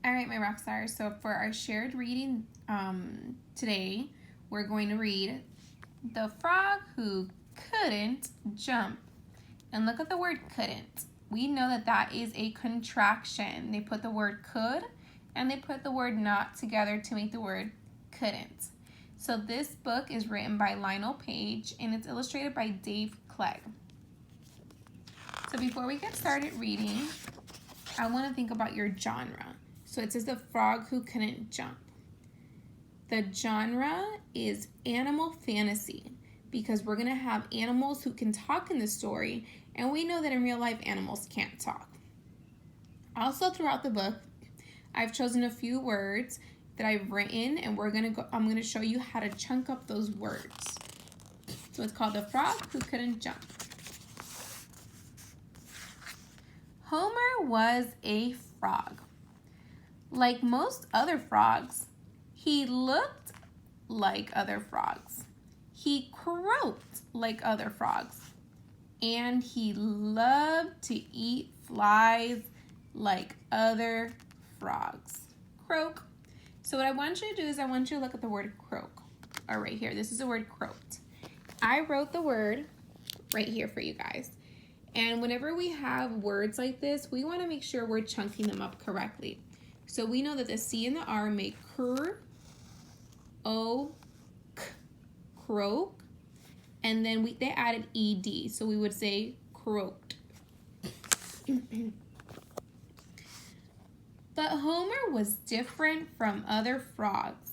All right, my rock stars. So for our shared reading today, we're going to read The Frog Who Couldn't Jump. And look at the word couldn't. We know that that is a contraction. They put the word could and they put the word not together to make the word couldn't. So this book is written by Lionel Page and it's illustrated by Dave Clegg. So before we get started reading, I want to think about your genre. So it says The Frog Who Couldn't Jump. The genre is animal fantasy because we're going to have animals who can talk in the story, and we know that in real life animals can't talk. Also throughout the book, I've chosen a few words that I've written, and I'm going to show you how to chunk up those words. So it's called The Frog Who Couldn't Jump. Homer was a frog. Like most other frogs, he looked like other frogs. He croaked like other frogs. And he loved to eat flies like other frogs. Croak. So what I want you to do is I want you to look at the word croak. Right here. This is the word croaked. I wrote the word right here for you guys. And whenever we have words like this, we want to make sure we're chunking them up correctly. So we know that the C and the R make cr, o, k, croak, and then they added ed, so we would say croaked. But Homer was different from other frogs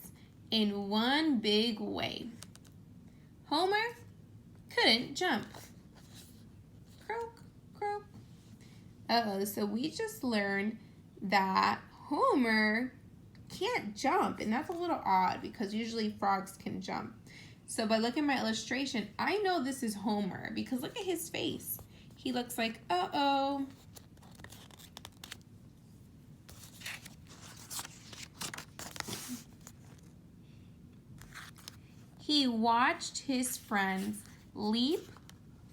in one big way. Homer couldn't jump. Croak, croak. So we just learned that Homer can't jump, and that's a little odd because usually frogs can jump. So by looking at my illustration, I know this is Homer because look at his face. He looks like, uh-oh. He watched his friends leap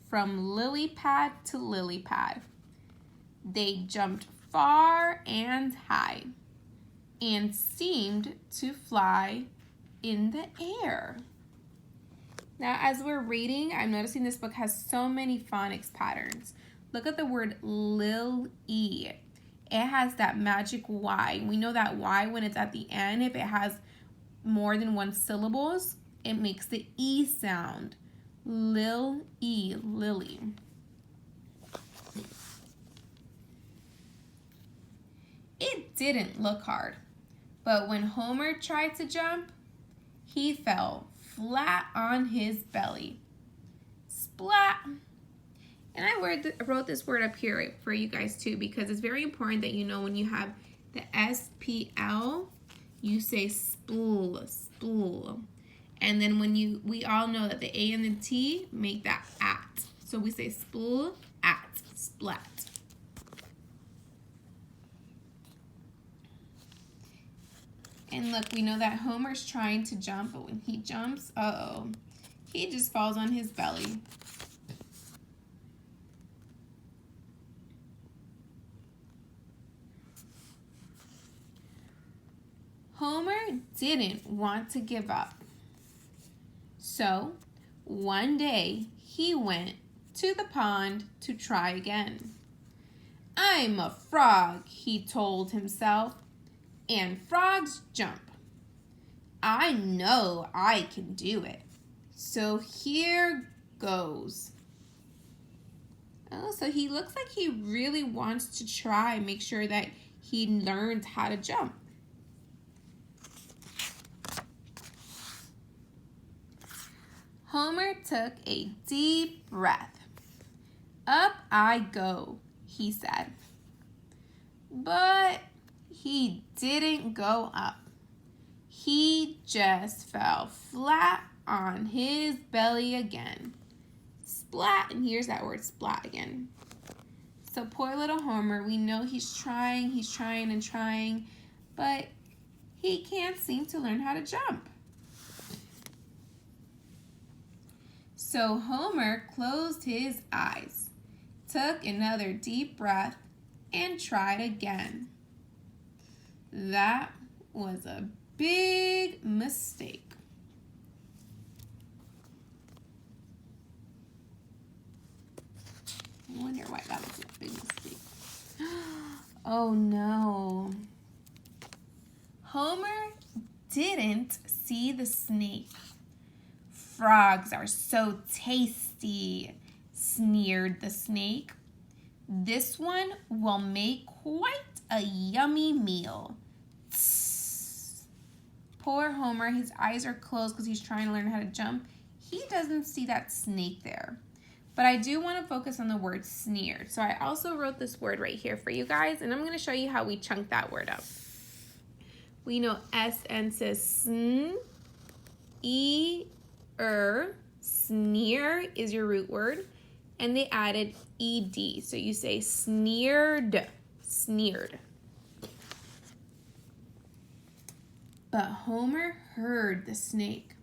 from lily pad to lily pad. They jumped far and high and seemed to fly in the air. Now, as we're reading, I'm noticing this book has so many phonics patterns. Look at the word lil-e. It has that magic Y. We know that Y, when it's at the end, if it has more than one syllables, it makes the E sound. Lil-e, lily. It didn't look hard, but when Homer tried to jump, he fell flat on his belly. Splat! And I wrote this word up here for you guys too because it's very important that you know when you have the SPL, you say spool, spool. And then when we all know that the A and the T make that at. So we say spool, at, splat. And look, we know that Homer's trying to jump, but when he jumps, he just falls on his belly. Homer didn't want to give up. So, one day, he went to the pond to try again. I'm a frog, he told himself. And frogs jump. I know I can do it. So here goes. So he looks like he really wants to try, make sure that he learns how to jump. Homer took a deep breath. Up I go, he said. But he didn't go up. He just fell flat on his belly again. Splat, and here's that word splat again. So poor little Homer, we know he's trying and trying, but he can't seem to learn how to jump. So Homer closed his eyes, took another deep breath, and tried again. That was a big mistake. I wonder why that was a big mistake. Oh no. Homer didn't see the snake. Frogs are so tasty, sneered the snake. This one will make quite a yummy meal. Tss. Poor Homer, his eyes are closed because he's trying to learn how to jump. He doesn't see that snake there. But I do want to focus on the word sneered. So I also wrote this word right here for you guys, and I'm going to show you how we chunk that word up. We know SN says sn, sneer is your root word, and they added ed. So you say sneered, sneered. But Homer heard the snake,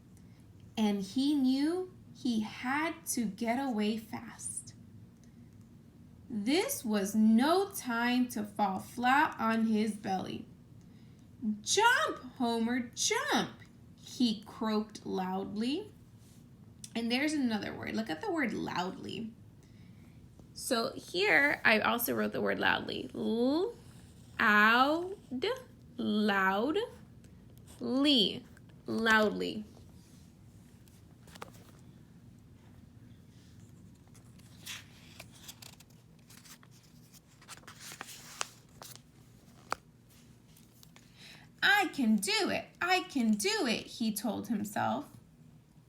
and he knew he had to get away fast. This was no time to fall flat on his belly. Jump, Homer, jump, he croaked loudly. And there's another word. Look at the word loudly. So here I also wrote the word loudly. Loud, loudly, loudly. I can do it, he told himself.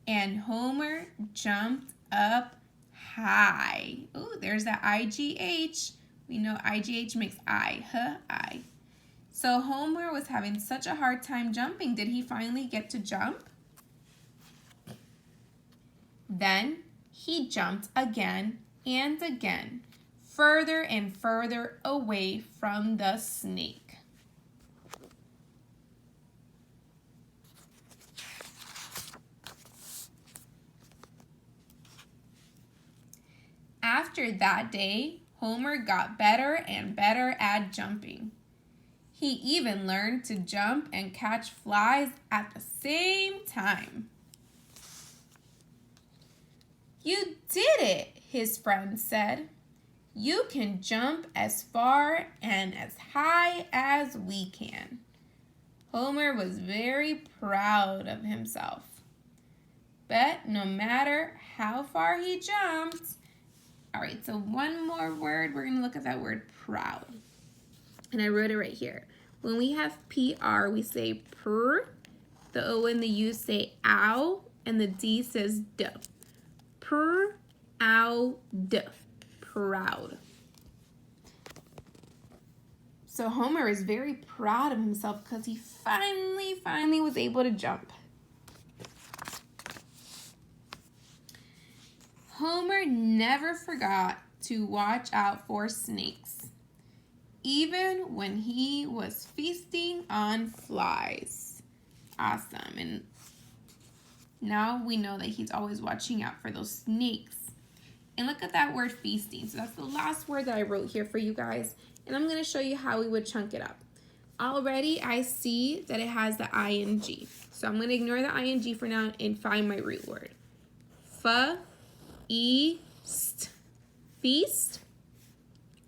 And Homer jumped up high. Ooh, there's that IGH. We know IGH makes I, I. So Homer was having such a hard time jumping. Did he finally get to jump? Then he jumped again and again, further and further away from the snake. After that day, Homer got better and better at jumping. He even learned to jump and catch flies at the same time. You did it, his friend said. You can jump as far and as high as we can. Homer was very proud of himself. But no matter how far he jumped, all right, so one more word. We're going to look at that word proud. And I wrote it right here. When we have PR, we say pr. The O and the U say ow. And the D says d. Pr, ow, d. Proud. So Homer is very proud of himself because he finally was able to jump. Homer never forgot to watch out for snakes, even when he was feasting on flies. Awesome. And now we know that he's always watching out for those snakes. And look at that word feasting. So that's the last word that I wrote here for you guys. And I'm going to show you how we would chunk it up. Already I see that it has the ing. So I'm going to ignore the ing for now and find my root word. Feast,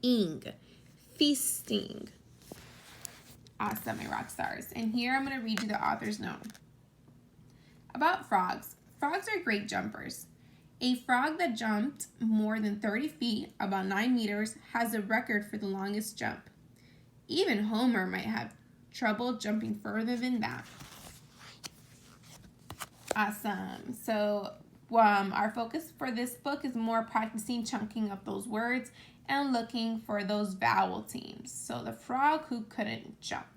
ing, feasting. Awesome, my rock stars. And here I'm going to read you the author's note. About frogs. Frogs are great jumpers. A frog that jumped more than 30 feet, about 9 meters, has a record for the longest jump. Even Homer might have trouble jumping further than that. Awesome. So our focus for this book is more practicing chunking up those words and looking for those vowel teams. So the frog who couldn't jump.